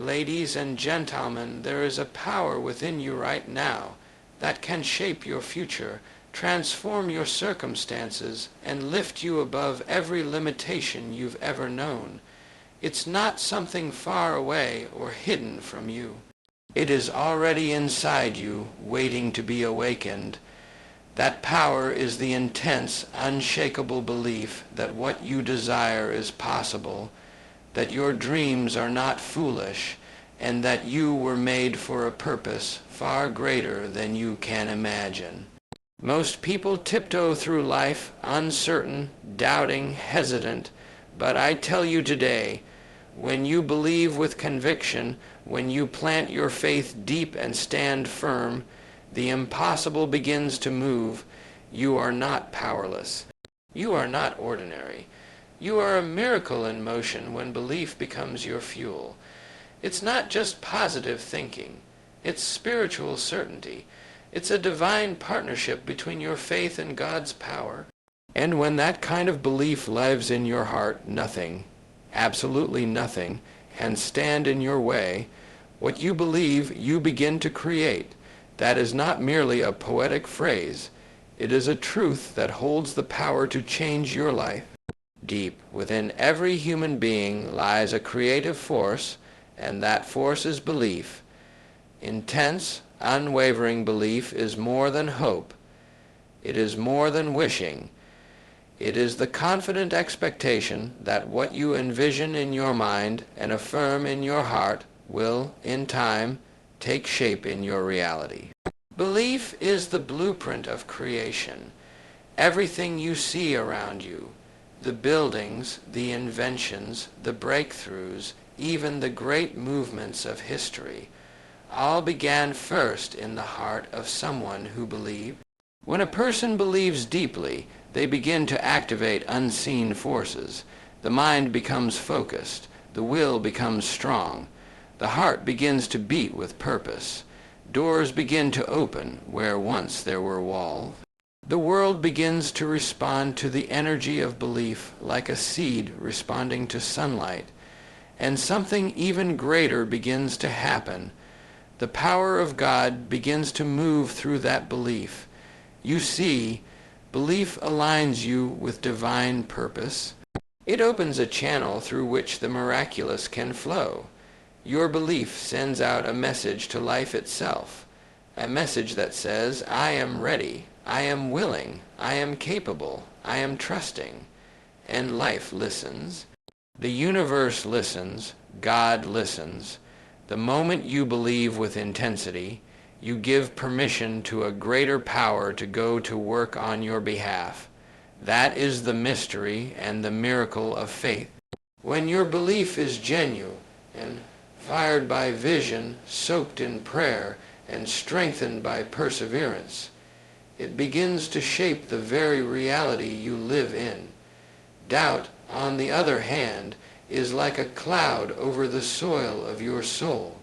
Ladies and gentlemen, there is a power within you right now that can shape your future, transform your circumstances, and lift you above every limitation you've ever known. It's not something far away or hidden from you. It is already inside you, waiting to be awakened. That power is the intense, unshakable belief that what you desire is possible, that your dreams are not foolish, and that you were made for a purpose far greater than you can imagine. Most people tiptoe through life uncertain, doubting, hesitant, but I tell you today, when you believe with conviction, when you plant your faith deep and stand firm, the impossible begins to move. You are not powerless. You are not ordinary. You are a miracle in motion when belief becomes your fuel. It's not just positive thinking. It's spiritual certainty. It's a divine partnership between your faith and God's power. And when that kind of belief lives in your heart, nothing, absolutely nothing, can stand in your way. What you believe, you begin to create. That is not merely a poetic phrase. It is a truth that holds the power to change your life. Deep within every human being lies a creative force, and that force is belief. Intense, unwavering belief is more than hope. It is more than wishing. It is the confident expectation that what you envision in your mind and affirm in your heart will, in time, take shape in your reality. Belief is the blueprint of creation. Everything you see around you, the buildings, the inventions, the breakthroughs, even the great movements of history, all began first in the heart of someone who believed. When a person believes deeply, they begin to activate unseen forces. The mind becomes focused. The will becomes strong. The heart begins to beat with purpose. Doors begin to open where once there were walls. The world begins to respond to the energy of belief like a seed responding to sunlight. And something even greater begins to happen. The power of God begins to move through that belief. You see, belief aligns you with divine purpose. It opens a channel through which the miraculous can flow. Your belief sends out a message to life itself, a message that says, I am ready, I am willing, I am capable, I am trusting. And life listens. The universe listens. God listens. The moment you believe with intensity, you give permission to a greater power to go to work on your behalf. That is the mystery and the miracle of faith. When your belief is genuine and fired by vision, soaked in prayer, and strengthened by perseverance, it begins to shape the very reality you live in. Doubt, on the other hand, is like a cloud over the soil of your soul.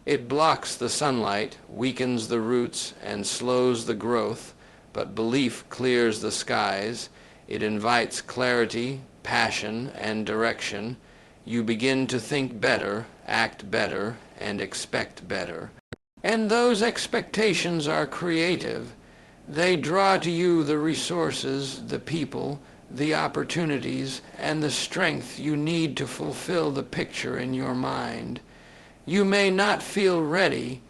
It blocks the sunlight, weakens the roots, and slows the growth, but belief clears the skies. It invites clarity, passion, and direction. You begin to think better, act better, and expect better. And those expectations are creative. They draw to you the resources, the people, the opportunities, and the strength you need to fulfill the picture in your mind. You may not feel ready.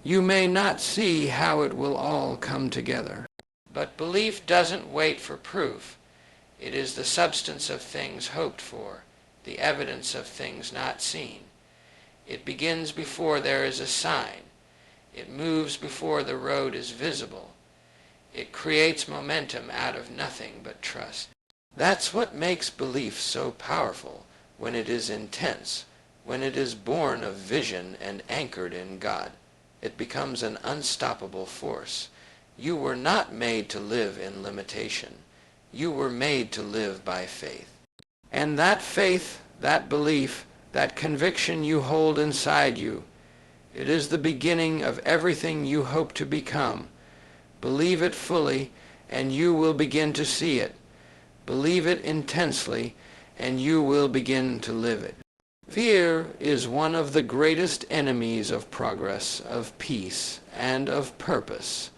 You may not see how it will all come together. But belief doesn't wait for proof. It is the substance of things hoped for, the evidence of things not seen. It begins before there is a sign. It moves before the road is visible. It creates momentum out of nothing but trust. That's what makes belief so powerful when it is intense, when it is born of vision and anchored in God. It becomes an unstoppable force. You were not made to live in limitation. You were made to live by faith. And that faith, that belief, that conviction you hold inside you, it is the beginning of everything you hope to become. Believe it fully, and you will begin to see it. Believe it intensely, and you will begin to live it. Fear is one of the greatest enemies of progress, of peace, and of purpose.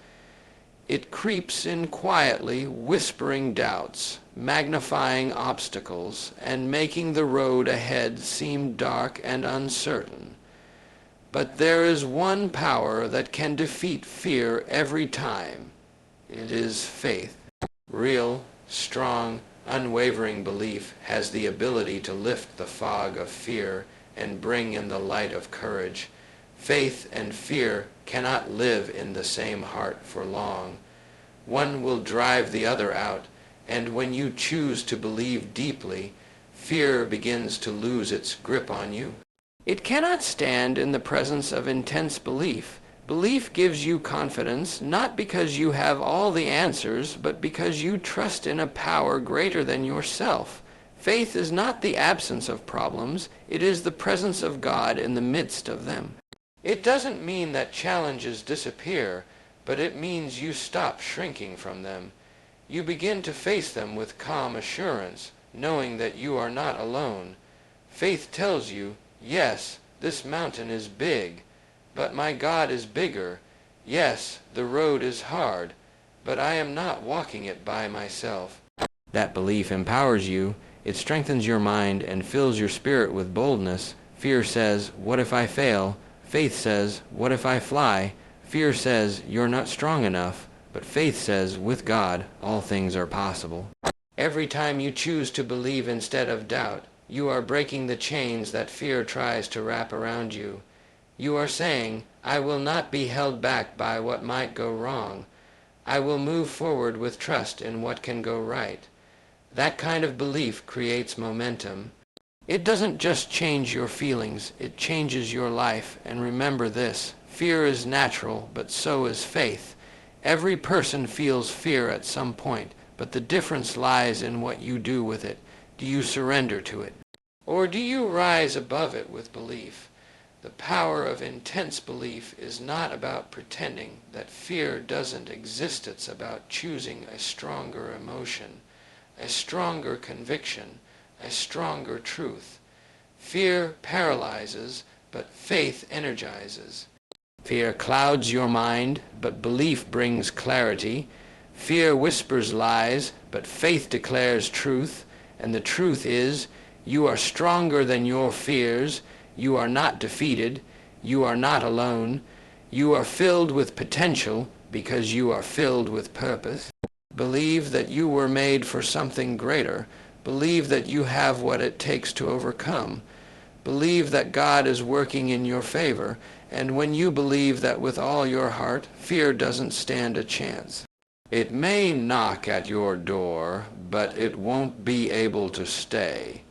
It creeps in quietly, whispering doubts, magnifying obstacles, and making the road ahead seem dark and uncertain. But there is one power that can defeat fear every time. It is faith. Real, strong, unwavering belief has the ability to lift the fog of fear and bring in the light of courage. Faith and fear cannot live in the same heart for long. One will drive the other out, and when you choose to believe deeply, fear begins to lose its grip on you. It cannot stand in the presence of intense belief. Belief gives you confidence, not because you have all the answers, but because you trust in a power greater than yourself. Faith is not the absence of problems, it is the presence of God in the midst of them. It doesn't mean that challenges disappear, but it means you stop shrinking from them. You begin to face them with calm assurance, knowing that you are not alone. Faith tells you, yes, this mountain is big, but my God is bigger. Yes, the road is hard, but I am not walking it by myself. That belief empowers you. It strengthens your mind and fills your spirit with boldness. Fear says, what if I fail? Faith says, what if I fly? Fear says, you're not strong enough. But faith says, with God, all things are possible. Every time you choose to believe instead of doubt, you are breaking the chains that fear tries to wrap around you. You are saying, I will not be held back by what might go wrong. I will move forward with trust in what can go right. That kind of belief creates momentum. It doesn't just change your feelings, it changes your life. And remember this, fear is natural, but so is faith. Every person feels fear at some point, but the difference lies in what you do with it. Do you surrender to it? Or do you rise above it with belief? The power of intense belief is not about pretending that fear doesn't exist. It's about choosing a stronger emotion, a stronger conviction, a stronger truth. Fear paralyzes, but faith energizes. Fear clouds your mind, but belief brings clarity. Fear whispers lies, but faith declares truth. And the truth is, you are stronger than your fears. You are not defeated. You are not alone. You are filled with potential because you are filled with purpose. Believe that you were made for something greater. Believe that you have what it takes to overcome. Believe that God is working in your favor. And when you believe that with all your heart, fear doesn't stand a chance. It may knock at your door, but it won't be able to stay.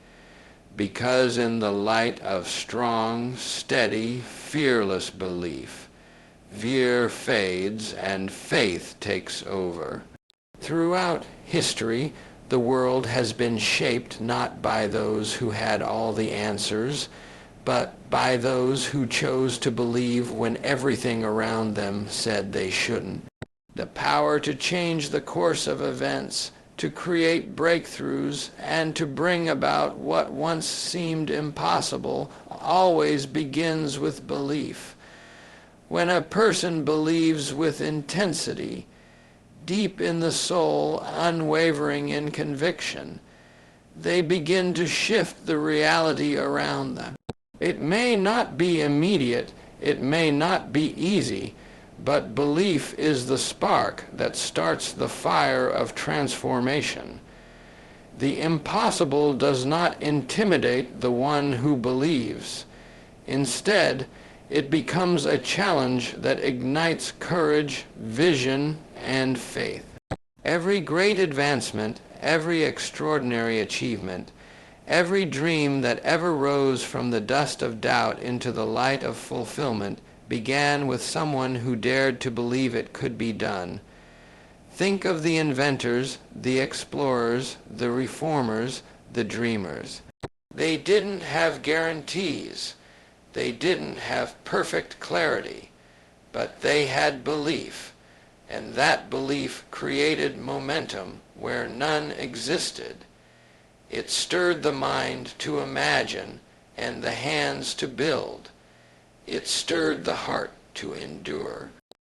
Because in the light of strong, steady, fearless belief, fear fades and faith takes over. Throughout history, the world has been shaped not by those who had all the answers, but by those who chose to believe when everything around them said they shouldn't. The power to change the course of events, to create breakthroughs, and to bring about what once seemed impossible always begins with belief. When a person believes with intensity, deep in the soul, unwavering in conviction, they begin to shift the reality around them. It may not be immediate, it may not be easy, but belief is the spark that starts the fire of transformation. The impossible does not intimidate the one who believes. Instead, it becomes a challenge that ignites courage, vision, and faith. Every great advancement, every extraordinary achievement, every dream that ever rose from the dust of doubt into the light of fulfillment began with someone who dared to believe it could be done. Think of the inventors, the explorers, the reformers, the dreamers. They didn't have guarantees. They didn't have perfect clarity, but they had belief, and that belief created momentum where none existed. It stirred the mind to imagine, and the hands to build. It stirred the heart to endure.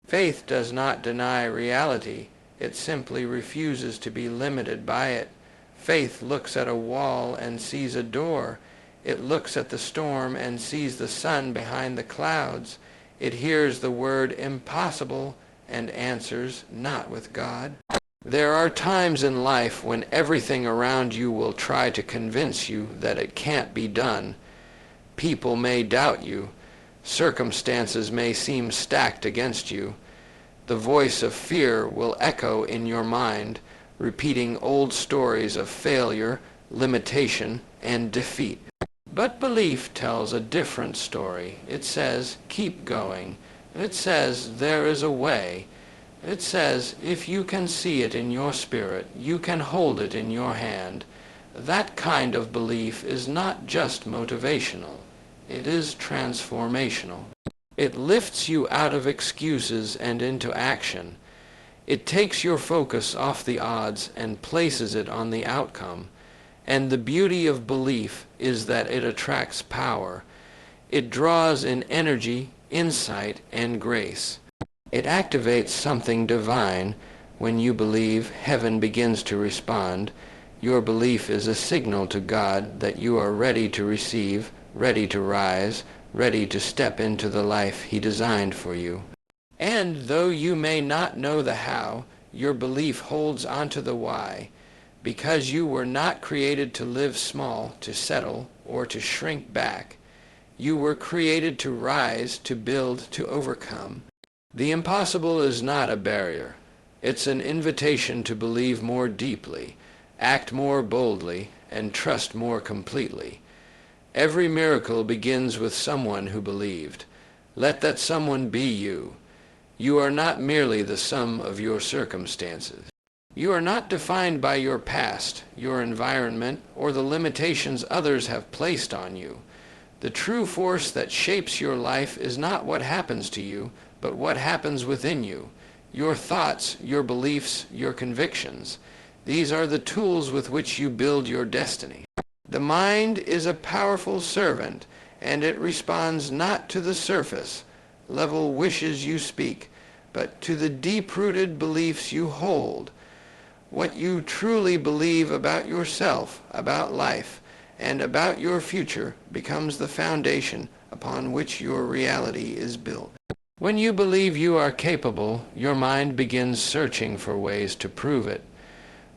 Faith does not deny reality. It simply refuses to be limited by it. Faith looks at a wall and sees a door. It looks at the storm and sees the sun behind the clouds. It hears the word impossible and answers, not with God. There are times in life when everything around you will try to convince you that it can't be done. People may doubt you. Circumstances may seem stacked against you. The voice of fear will echo in your mind, repeating old stories of failure, limitation, and defeat. But belief tells a different story. It says, keep going. It says, there is a way. It says, if you can see it in your spirit, you can hold it in your hand. That kind of belief is not just motivational. It is transformational. It lifts you out of excuses and into action. It takes your focus off the odds and places it on the outcome. And the beauty of belief is that it attracts power. It draws in energy, insight, and grace. It activates something divine. When you believe, heaven begins to respond. Your belief is a signal to God that you are ready to receive, ready to rise, ready to step into the life He designed for you. And though you may not know the how, your belief holds onto the why. Because you were not created to live small, to settle, or to shrink back. You were created to rise, to build, to overcome. The impossible is not a barrier. It's an invitation to believe more deeply, act more boldly, and trust more completely. Every miracle begins with someone who believed. Let that someone be you. You are not merely the sum of your circumstances. You are not defined by your past, your environment, or the limitations others have placed on you. The true force that shapes your life is not what happens to you, but what happens within you. Your thoughts, your beliefs, your convictions. These are the tools with which you build your destiny. The mind is a powerful servant, and it responds not to the surface level wishes you speak, but to the deep-rooted beliefs you hold. What you truly believe about yourself, about life, and about your future becomes the foundation upon which your reality is built. When you believe you are capable, your mind begins searching for ways to prove it.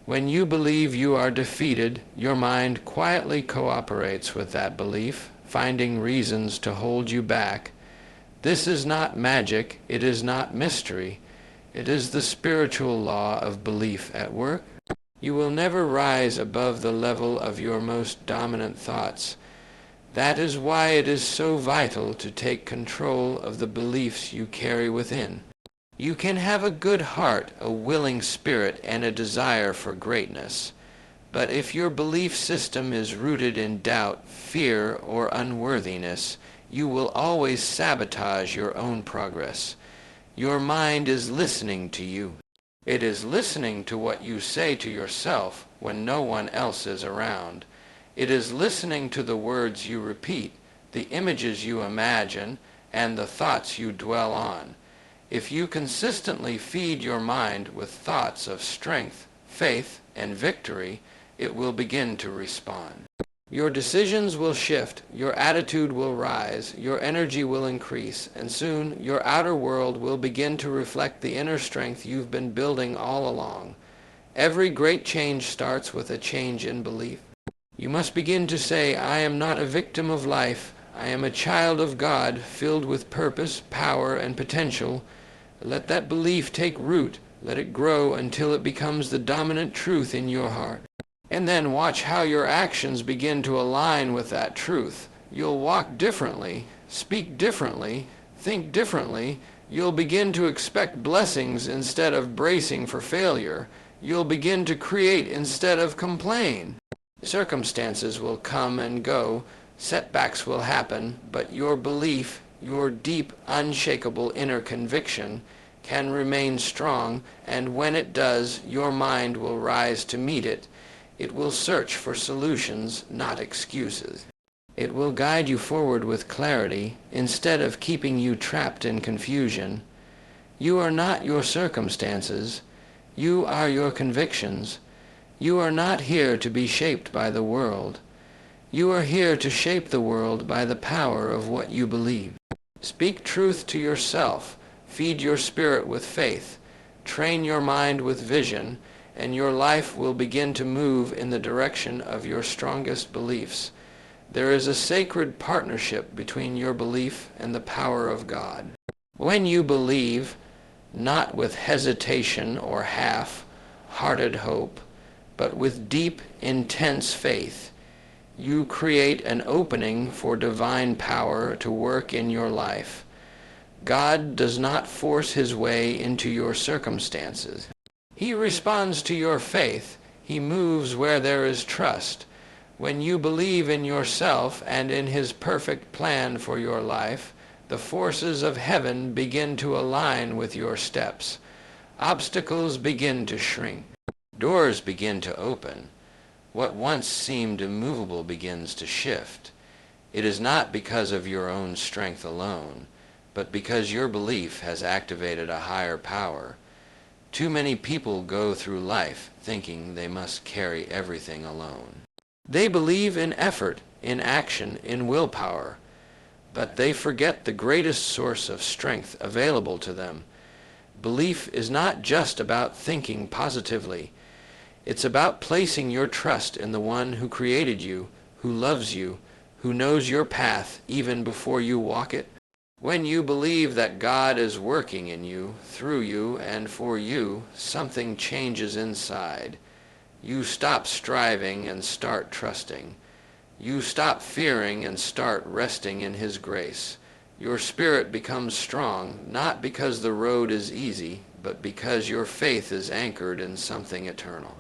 When you believe you are defeated, your mind quietly cooperates with that belief, finding reasons to hold you back. This is not magic, it is not mystery. It is the spiritual law of belief at work. You will never rise above the level of your most dominant thoughts. That is why it is so vital to take control of the beliefs you carry within. You can have a good heart, a willing spirit, and a desire for greatness. But if your belief system is rooted in doubt, fear, or unworthiness, you will always sabotage your own progress. Your mind is listening to you. It is listening to what you say to yourself when no one else is around. It is listening to the words you repeat, the images you imagine, and the thoughts you dwell on. If you consistently feed your mind with thoughts of strength, faith, and victory, it will begin to respond. Your decisions will shift, your attitude will rise, your energy will increase, and soon your outer world will begin to reflect the inner strength you've been building all along. Every great change starts with a change in belief. You must begin to say, I am not a victim of life. I am a child of God, filled with purpose, power, and potential. Let that belief take root. Let it grow until it becomes the dominant truth in your heart. And then watch how your actions begin to align with that truth. You'll walk differently, speak differently, think differently. You'll begin to expect blessings instead of bracing for failure. You'll begin to create instead of complain. Circumstances will come and go, setbacks will happen, but your belief, your deep, unshakable inner conviction, can remain strong, and when it does, your mind will rise to meet it. It will search for solutions, not excuses. It will guide you forward with clarity instead of keeping you trapped in confusion. You are not your circumstances. You are your convictions. You are not here to be shaped by the world. You are here to shape the world by the power of what you believe. Speak truth to yourself. Feed your spirit with faith. Train your mind with vision, and your life will begin to move in the direction of your strongest beliefs. There is a sacred partnership between your belief and the power of God. When you believe, not with hesitation or half-hearted hope, but with deep, intense faith, you create an opening for divine power to work in your life. God does not force his way into your circumstances. He responds to your faith. He moves where there is trust. When you believe in yourself and in his perfect plan for your life, the forces of heaven begin to align with your steps. Obstacles begin to shrink. Doors begin to open. What once seemed immovable begins to shift. It is not because of your own strength alone, but because your belief has activated a higher power. Too many people go through life thinking they must carry everything alone. They believe in effort, in action, in willpower, but they forget the greatest source of strength available to them. Belief is not just about thinking positively. It's about placing your trust in the one who created you, who loves you, who knows your path even before you walk it. When you believe that God is working in you, through you, and for you, something changes inside. You stop striving and start trusting. You stop fearing and start resting in his grace. Your spirit becomes strong, not because the road is easy, but because your faith is anchored in something eternal.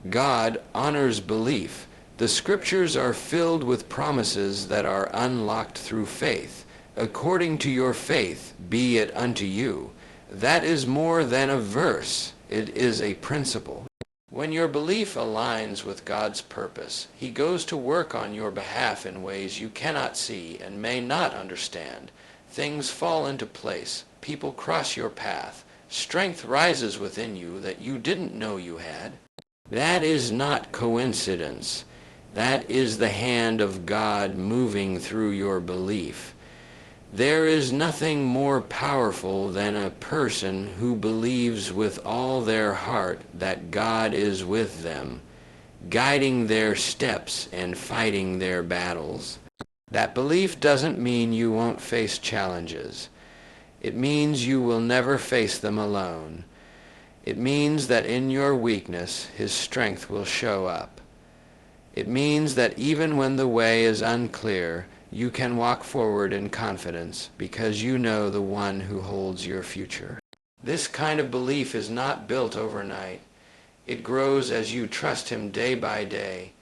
God honors belief. The scriptures are filled with promises that are unlocked through faith. According to your faith, be it unto you. That is more than a verse. It is a principle. When your belief aligns with God's purpose, he goes to work on your behalf in ways you cannot see and may not understand. Things fall into place. People cross your path. Strength rises within you that you didn't know you had. That is not coincidence. That is the hand of God moving through your belief. There is nothing more powerful than a person who believes with all their heart that God is with them, guiding their steps and fighting their battles. That belief doesn't mean you won't face challenges. It means you will never face them alone. It means that in your weakness, his strength will show up. It means that even when the way is unclear, you can walk forward in confidence because you know the one who holds your future. This kind of belief is not built overnight. It grows as you trust him day by day.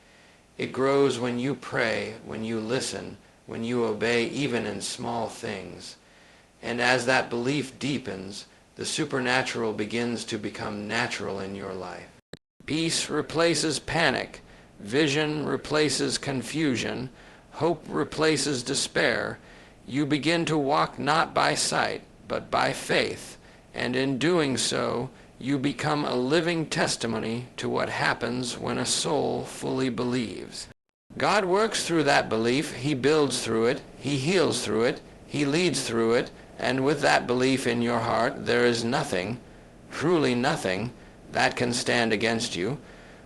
It grows when you pray, when you listen, when you obey even in small things. And as that belief deepens, the supernatural begins to become natural in your life. Peace replaces panic. Vision replaces confusion. Hope replaces despair. You begin to walk not by sight, but by faith, and in doing so, you become a living testimony to what happens when a soul fully believes. God works through that belief. He builds through it. He heals through it. He leads through it. And with that belief in your heart, there is nothing, truly nothing, that can stand against you.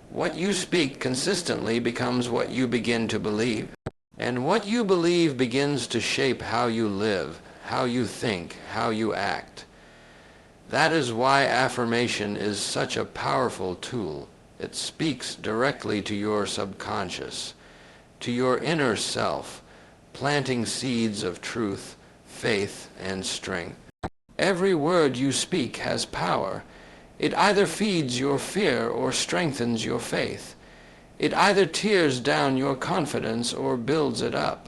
What you speak consistently becomes what you begin to believe. And what you believe begins to shape how you live, how you think, how you act. That is why affirmation is such a powerful tool. It speaks directly to your subconscious, to your inner self, planting seeds of truth, faith, and strength. Every word you speak has power. It either feeds your fear or strengthens your faith. It either tears down your confidence or builds it up.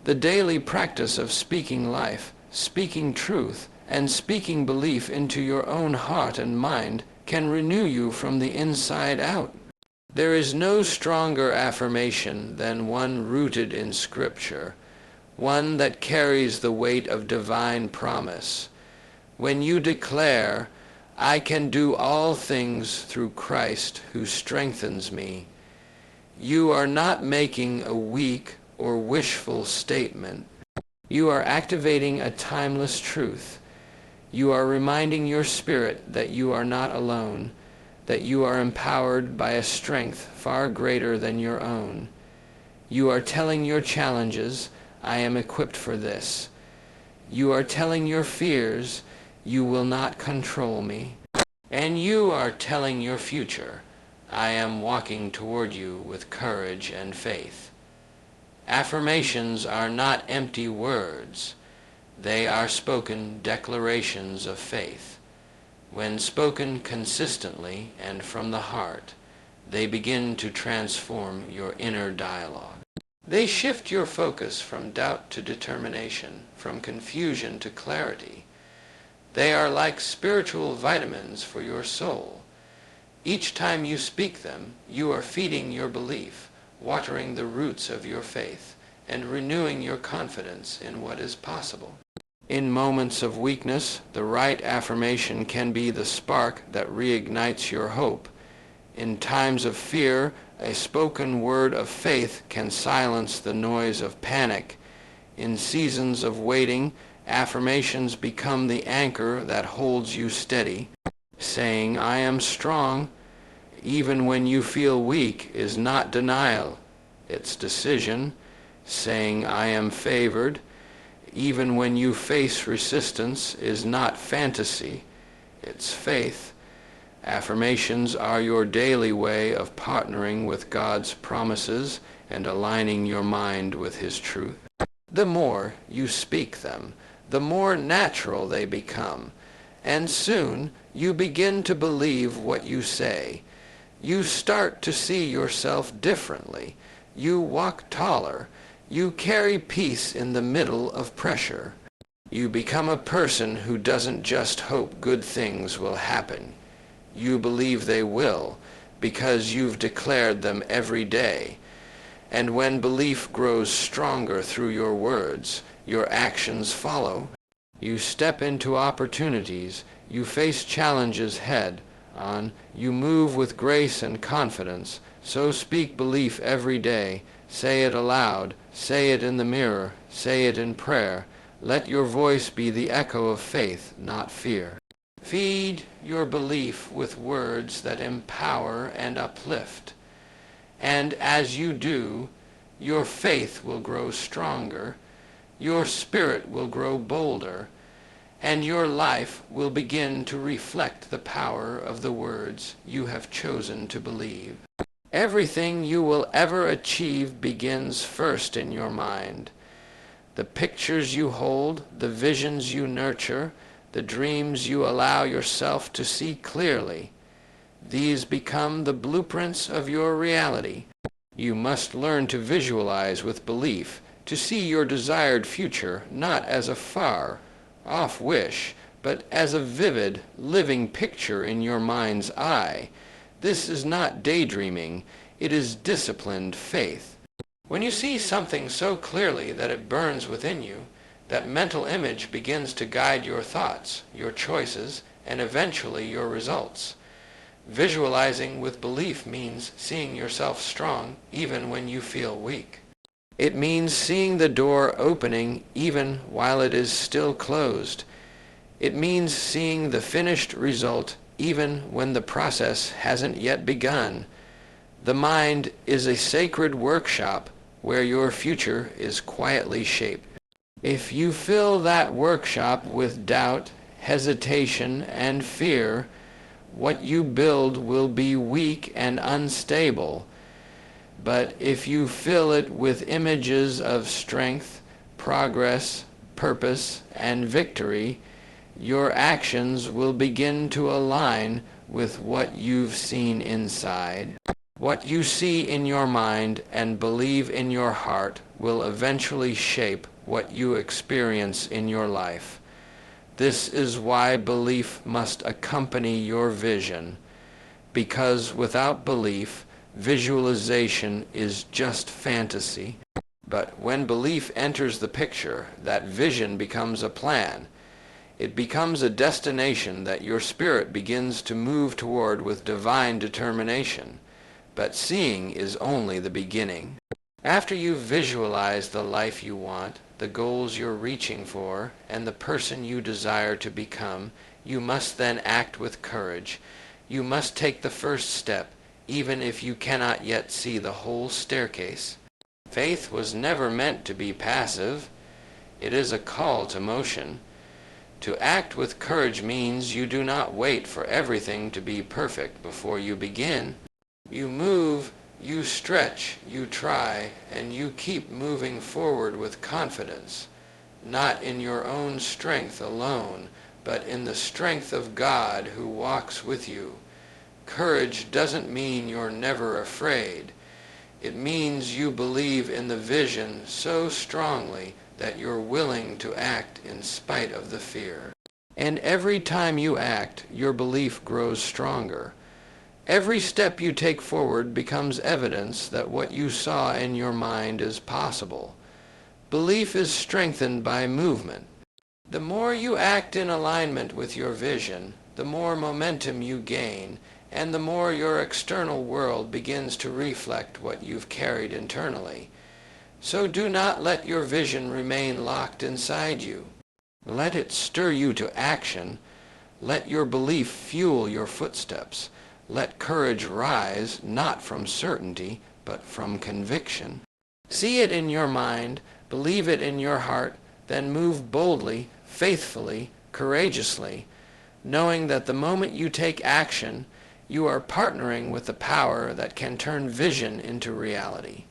The daily practice of speaking life, speaking truth, and speaking belief into your own heart and mind can renew you from the inside out. There is no stronger affirmation than one rooted in Scripture, one that carries the weight of divine promise. When you declare, "I can do all things through Christ who strengthens me," you are not making a weak or wishful statement. You are activating a timeless truth. You are reminding your spirit that you are not alone, that you are empowered by a strength far greater than your own. You are telling your challenges, "I am equipped for this." You are telling your fears, "You will not control me." And you are telling your future, "I am walking toward you with courage and faith." Affirmations are not empty words. They are spoken declarations of faith. When spoken consistently and from the heart, they begin to transform your inner dialogue. They shift your focus from doubt to determination, from confusion to clarity. They are like spiritual vitamins for your soul. Each time you speak them, you are feeding your belief, watering the roots of your faith, and renewing your confidence in what is possible. In moments of weakness, the right affirmation can be the spark that reignites your hope. In times of fear, a spoken word of faith can silence the noise of panic. In seasons of waiting, affirmations become the anchor that holds you steady. Saying, "I am strong," even when you feel weak, is not denial. It's decision. Saying, "I am favored," even when you face resistance, is not fantasy. It's faith. Affirmations are your daily way of partnering with God's promises and aligning your mind with His truth. The more you speak them, the more natural they become, and soon you begin to believe what you say. You start to see yourself differently. You walk taller. You carry peace in the middle of pressure. You become a person who doesn't just hope good things will happen. You believe they will, because you've declared them every day. And when belief grows stronger through your words, your actions follow. You step into opportunities. You face challenges head on. You move with grace and confidence. So speak belief every day. Say it aloud. Say it in the mirror. Say it in prayer. Let your voice be the echo of faith, not fear. Feed your belief with words that empower and uplift. And as you do, your faith will grow stronger, your spirit will grow bolder, and your life will begin to reflect the power of the words you have chosen to believe. Everything you will ever achieve begins first in your mind. The pictures you hold, the visions you nurture, the dreams you allow yourself to see clearly, these become the blueprints of your reality. You must learn to visualize with belief, to see your desired future not as a far-off wish, but as a vivid, living picture in your mind's eye. This is not daydreaming, it is disciplined faith. When you see something so clearly that it burns within you, that mental image begins to guide your thoughts, your choices, and eventually your results. Visualizing with belief means seeing yourself strong even when you feel weak. It means seeing the door opening even while it is still closed. It means seeing the finished result even when the process hasn't yet begun. The mind is a sacred workshop where your future is quietly shaped. If you fill that workshop with doubt, hesitation, and fear, what you build will be weak and unstable. But if you fill it with images of strength, progress, purpose, and victory, your actions will begin to align with what you've seen inside. What you see in your mind and believe in your heart will eventually shape what you experience in your life. This is why belief must accompany your vision, because without belief, Visualization is just fantasy. But when belief enters the picture, that vision becomes a plan. It becomes a destination that your spirit begins to move toward with divine determination. But seeing is only the beginning. After you've visualized the life you want, the goals you're reaching for, and the person you desire to become, you must then act with courage. You must take the first step, even if you cannot yet see the whole staircase. Faith was never meant to be passive. It is a call to motion. To act with courage means you do not wait for everything to be perfect before you begin. You move, you stretch, you try, and you keep moving forward with confidence, not in your own strength alone, but in the strength of God who walks with you. Courage doesn't mean you're never afraid. It means you believe in the vision so strongly that you're willing to act in spite of the fear. And every time you act, your belief grows stronger. Every step you take forward becomes evidence that what you saw in your mind is possible. Belief is strengthened by movement. The more you act in alignment with your vision, the more momentum you gain, and the more your external world begins to reflect what you've carried internally. So do not let your vision remain locked inside you. Let it stir you to action. Let your belief fuel your footsteps. Let courage rise not from certainty, but from conviction. See it in your mind, believe it in your heart, then move boldly, faithfully, courageously, knowing that the moment you take action, you are partnering with the power that can turn vision into reality.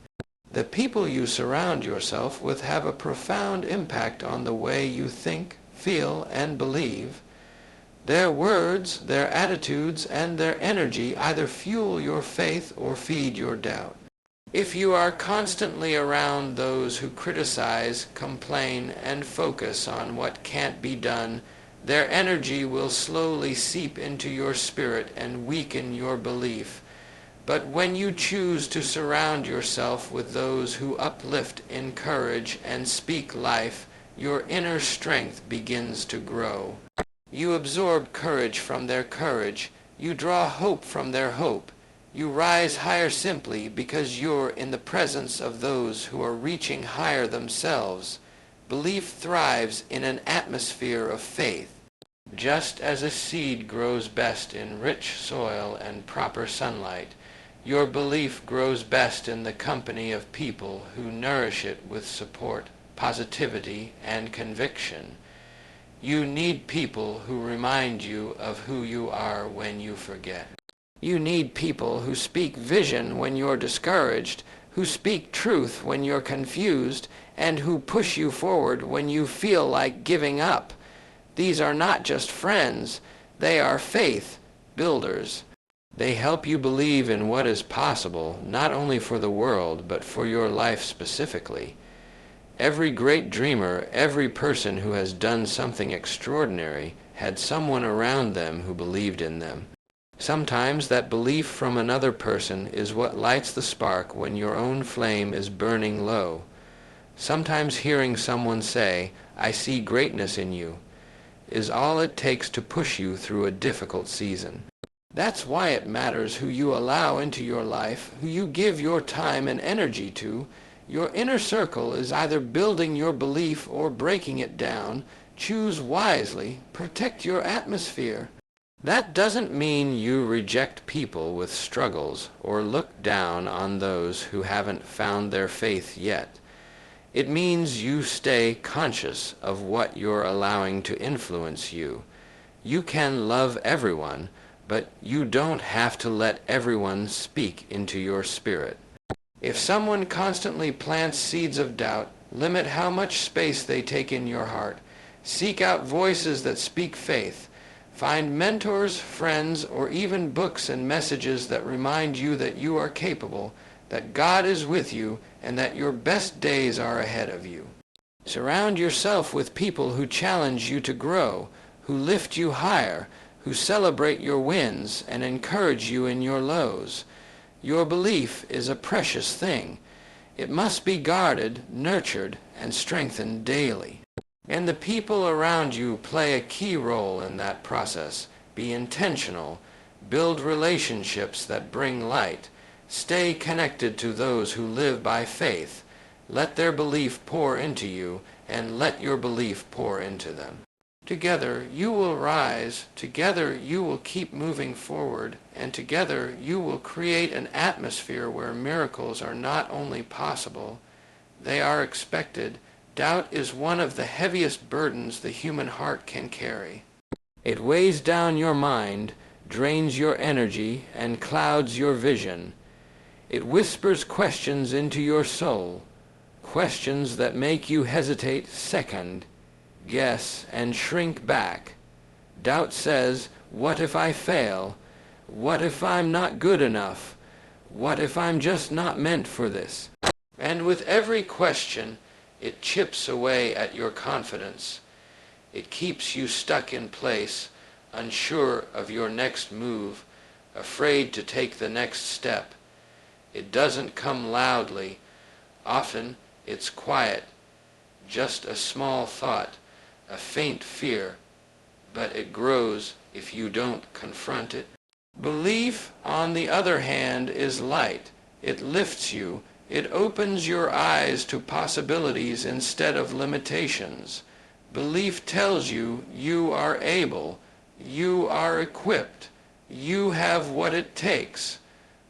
The people you surround yourself with have a profound impact on the way you think, feel, and believe. Their words, their attitudes, and their energy either fuel your faith or feed your doubt. If you are constantly around those who criticize, complain, and focus on what can't be done, their energy will slowly seep into your spirit and weaken your belief. But when you choose to surround yourself with those who uplift, encourage, and speak life, your inner strength begins to grow. You absorb courage from their courage. You draw hope from their hope. You rise higher simply because you're in the presence of those who are reaching higher themselves. Belief thrives in an atmosphere of faith. Just as a seed grows best in rich soil and proper sunlight, your belief grows best in the company of people who nourish it with support, positivity, and conviction. You need people who remind you of who you are when you forget. You need people who speak vision when you're discouraged, who speak truth when you're confused, and who push you forward when you feel like giving up. These are not just friends, they are faith builders. They help you believe in what is possible, not only for the world, but for your life specifically. Every great dreamer, every person who has done something extraordinary, had someone around them who believed in them. Sometimes that belief from another person is what lights the spark when your own flame is burning low. Sometimes hearing someone say, "I see greatness in you," is all it takes to push you through a difficult season. That's why it matters who you allow into your life, who you give your time and energy to. Your inner circle is either building your belief or breaking it down. Choose wisely. Protect your atmosphere. That doesn't mean you reject people with struggles or look down on those who haven't found their faith yet. It means you stay conscious of what you're allowing to influence you. You can love everyone, but you don't have to let everyone speak into your spirit. If someone constantly plants seeds of doubt, limit how much space they take in your heart. Seek out voices that speak faith. Find mentors, friends, or even books and messages that remind you that you are capable, that God is with you, and that your best days are ahead of you. Surround yourself with people who challenge you to grow, who lift you higher, who celebrate your wins and encourage you in your lows. Your belief is a precious thing. It must be guarded, nurtured, and strengthened daily. And the people around you play a key role in that process. Be intentional. Build relationships that bring light. Stay connected to those who live by faith. Let their belief pour into you, and let your belief pour into them. Together you will rise, together you will keep moving forward, and together you will create an atmosphere where miracles are not only possible, they are expected. Doubt is one of the heaviest burdens the human heart can carry. It weighs down your mind, drains your energy, and clouds your vision. It whispers questions into your soul, questions that make you hesitate, second, guess, and shrink back. Doubt says, what if I fail? What if I'm not good enough? What if I'm just not meant for this? And with every question, it chips away at your confidence. It keeps you stuck in place, unsure of your next move, afraid to take the next step. It doesn't come loudly. Often it's quiet, just a small thought, a faint fear, but it grows if you don't confront it. Belief, on the other hand, is light. It lifts you. It opens your eyes to possibilities instead of limitations. Belief tells you you are able, you are equipped, you have what it takes.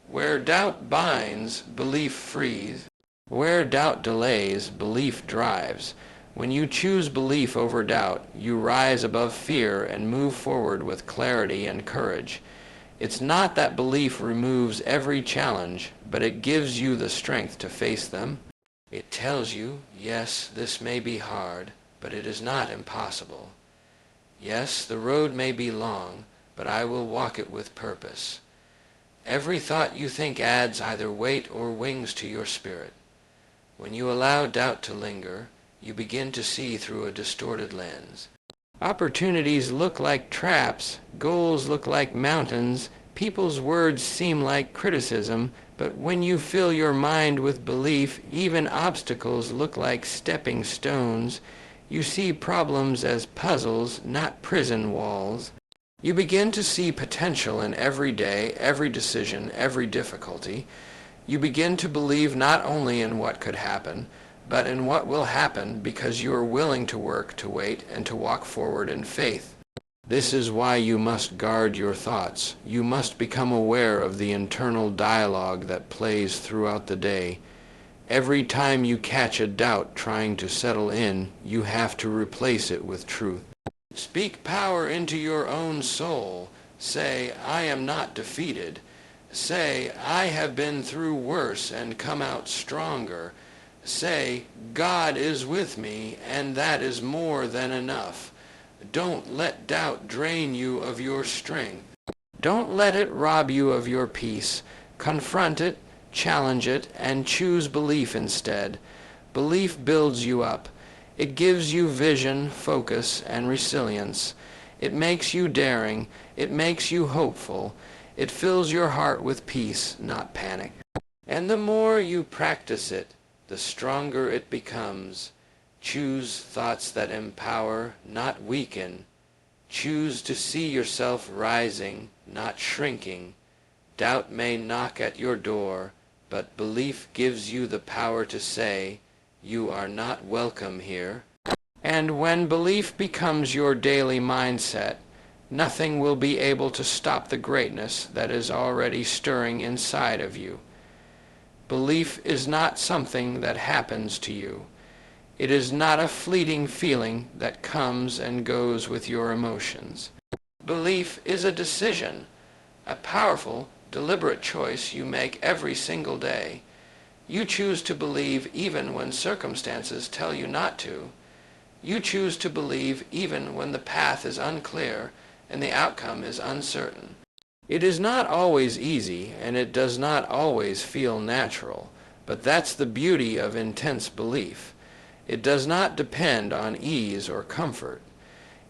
Where doubt binds, belief frees. Where doubt delays, belief drives. When you choose belief over doubt, you rise above fear and move forward with clarity and courage. It's not that belief removes every challenge, but it gives you the strength to face them. It tells you, yes, this may be hard, but it is not impossible. Yes, the road may be long, but I will walk it with purpose. Every thought you think adds either weight or wings to your spirit. When you allow doubt to linger, you begin to see through a distorted lens. Opportunities look like traps, goals look like mountains, people's words seem like criticism, but when you fill your mind with belief, even obstacles look like stepping stones. You see problems as puzzles, not prison walls. You begin to see potential in every day, every decision, every difficulty. You begin to believe not only in what could happen, but in what will happen because you are willing to work, to wait, and to walk forward in faith. This is why you must guard your thoughts. You must become aware of the internal dialogue that plays throughout the day. Every time you catch a doubt trying to settle in, you have to replace it with truth. Speak power into your own soul. Say, I am not defeated. Say, I have been through worse and come out stronger. Say, God is with me, and that is more than enough. Don't let doubt drain you of your strength. Don't let it rob you of your peace. Confront it, challenge it, and choose belief instead. Belief builds you up. It gives you vision, focus, and resilience. It makes you daring. It makes you hopeful. It fills your heart with peace, not panic. And the more you practice it, the stronger it becomes. Choose thoughts that empower, not weaken. Choose to see yourself rising, not shrinking. Doubt may knock at your door, but belief gives you the power to say, you are not welcome here. And when belief becomes your daily mindset, nothing will be able to stop the greatness that is already stirring inside of you. Belief is not something that happens to you. It is not a fleeting feeling that comes and goes with your emotions. Belief is a decision, a powerful, deliberate choice you make every single day. You choose to believe even when circumstances tell you not to. You choose to believe even when the path is unclear and the outcome is uncertain. It is not always easy, and it does not always feel natural, but that's the beauty of intense belief. It does not depend on ease or comfort.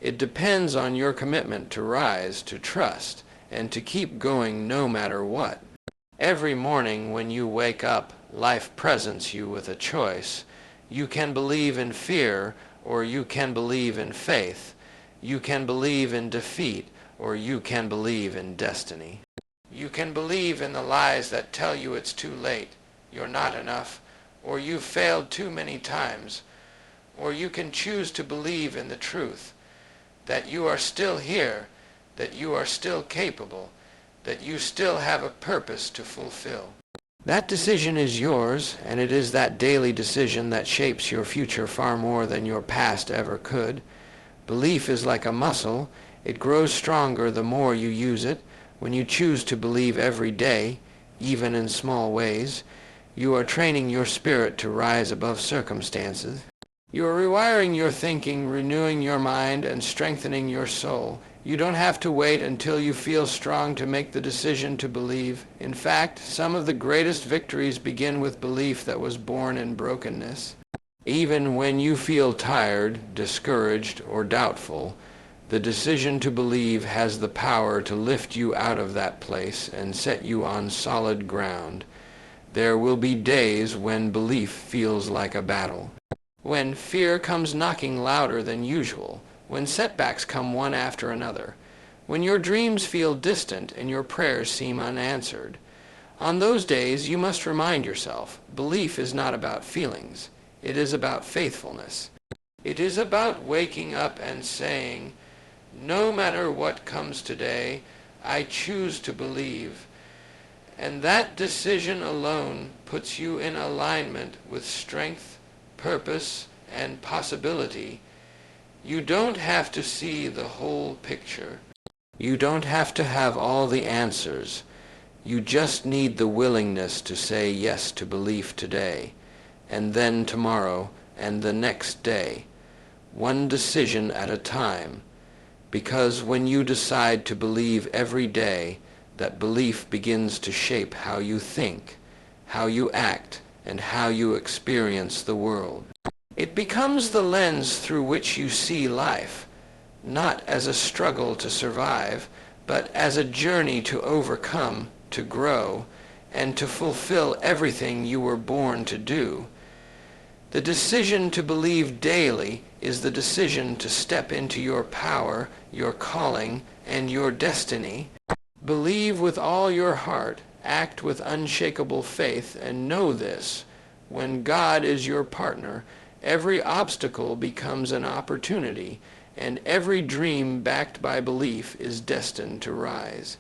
It depends on your commitment to rise, to trust, and to keep going no matter what. Every morning when you wake up, life presents you with a choice. You can believe in fear, or you can believe in faith. You can believe in defeat, or you can believe in destiny. You can believe in the lies that tell you it's too late, you're not enough, or you've failed too many times. Or you can choose to believe in the truth, that you are still here, that you are still capable, that you still have a purpose to fulfill. That decision is yours, and it is that daily decision that shapes your future far more than your past ever could. Belief is like a muscle. It grows stronger the more you use it. When you choose to believe every day, even in small ways, you are training your spirit to rise above circumstances. You are rewiring your thinking, renewing your mind, and strengthening your soul. You don't have to wait until you feel strong to make the decision to believe. In fact, some of the greatest victories begin with belief that was born in brokenness. Even when you feel tired, discouraged, or doubtful, the decision to believe has the power to lift you out of that place and set you on solid ground. There will be days when belief feels like a battle, when fear comes knocking louder than usual, when setbacks come one after another, when your dreams feel distant and your prayers seem unanswered. On those days, you must remind yourself, belief is not about feelings. It is about faithfulness. It is about waking up and saying, no matter what comes today, I choose to believe. And that decision alone puts you in alignment with strength, purpose, and possibility. You don't have to see the whole picture. You don't have to have all the answers. You just need the willingness to say yes to belief today, and then tomorrow, and the next day, one decision at a time. Because when you decide to believe every day, that belief begins to shape how you think, how you act, and how you experience the world. It becomes the lens through which you see life, not as a struggle to survive, but as a journey to overcome, to grow, and to fulfill everything you were born to do. The decision to believe daily is the decision to step into your power, your calling, and your destiny. Believe with all your heart, act with unshakable faith, and know this: when God is your partner, every obstacle becomes an opportunity, and every dream backed by belief is destined to rise.